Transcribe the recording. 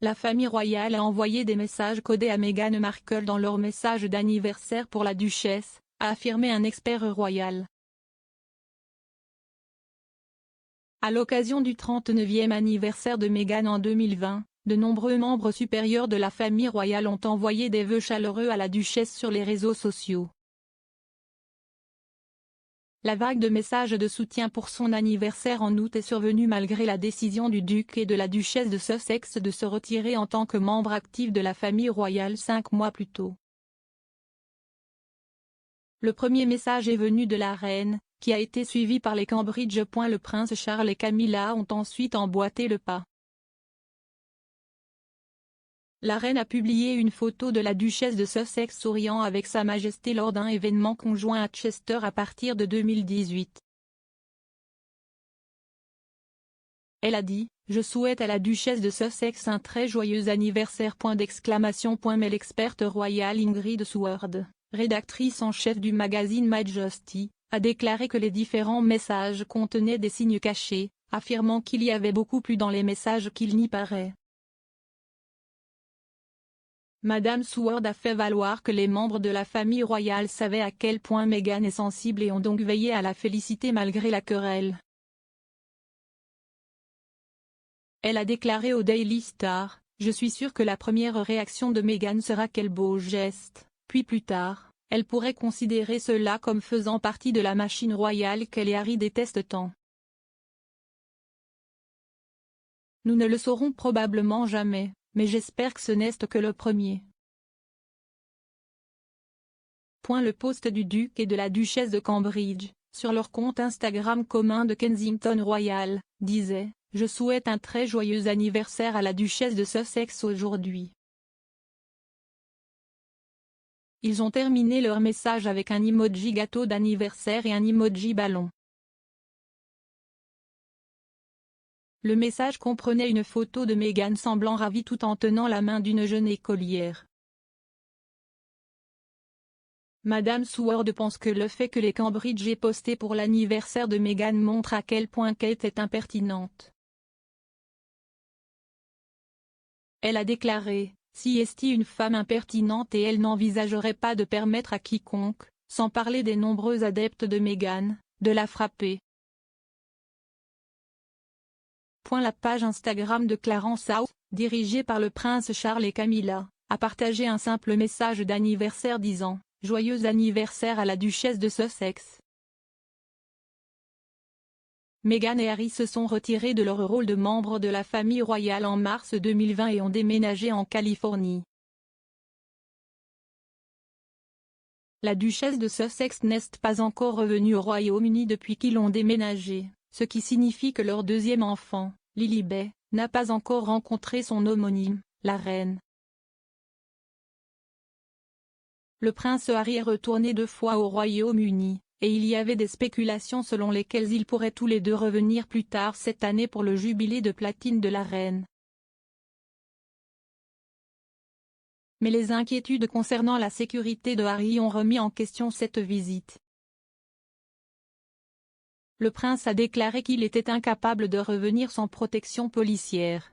La famille royale a envoyé des messages codés à Meghan Markle dans leur message d'anniversaire pour la duchesse, a affirmé un expert royal. À l'occasion du 39e anniversaire de Meghan en 2020, de nombreux membres supérieurs de la famille royale ont envoyé des vœux chaleureux à la duchesse sur les réseaux sociaux. La vague de messages de soutien pour son anniversaire en août est survenue malgré la décision du duc et de la duchesse de Sussex de se retirer en tant que membre actif de la famille royale 5 mois plus tôt. Le premier message est venu de la reine, qui a été suivi par les Cambridge. Le prince Charles et Camilla ont ensuite emboîté le pas. La reine a publié une photo de la duchesse de Sussex souriant avec Sa Majesté lors d'un événement conjoint à Chester à partir de 2018. Elle a dit « Je souhaite à la duchesse de Sussex un très joyeux anniversaire !» Mais l'experte royale Ingrid Seward, rédactrice en chef du magazine Majesty, a déclaré que les différents messages contenaient des signes cachés, affirmant qu'il y avait beaucoup plus dans les messages qu'il n'y paraît. Madame Seward a fait valoir que les membres de la famille royale savaient à quel point Meghan est sensible et ont donc veillé à la féliciter malgré la querelle. Elle a déclaré au Daily Star « Je suis sûre que la première réaction de Meghan sera quel beau geste, puis plus tard, elle pourrait considérer cela comme faisant partie de la machine royale qu'elle et Harry détestent tant. Nous ne le saurons probablement jamais. Mais j'espère que ce n'est que le premier. » Le post du duc et de la duchesse de Cambridge, sur leur compte Instagram commun de Kensington Royal, disait « Je souhaite un très joyeux anniversaire à la duchesse de Sussex aujourd'hui. » Ils ont terminé leur message avec un emoji gâteau d'anniversaire et un emoji ballon. Le message comprenait une photo de Meghan semblant ravie tout en tenant la main d'une jeune écolière. Madame Seward pense que le fait que les Cambridge aient posté pour l'anniversaire de Meghan montre à quel point Kate est impertinente. Elle a déclaré « Si est une femme impertinente et elle n'envisagerait pas de permettre à quiconque, sans parler des nombreux adeptes de Meghan, de la frapper. » La page Instagram de Clarence House, dirigée par le prince Charles et Camilla, a partagé un simple message d'anniversaire disant « Joyeux anniversaire à la duchesse de Sussex ». Meghan et Harry se sont retirés de leur rôle de membres de la famille royale en mars 2020 et ont déménagé en Californie. La duchesse de Sussex n'est pas encore revenue au Royaume-Uni depuis qu'ils ont déménagé, ce qui signifie que leur deuxième enfant, Lilibet, n'a pas encore rencontré son homonyme, la reine. Le prince Harry est retourné 2 fois au Royaume-Uni, et il y avait des spéculations selon lesquelles ils pourraient tous les deux revenir plus tard cette année pour le jubilé de platine de la reine. Mais les inquiétudes concernant la sécurité de Harry ont remis en question cette visite. Le prince a déclaré qu'il était incapable de revenir sans protection policière.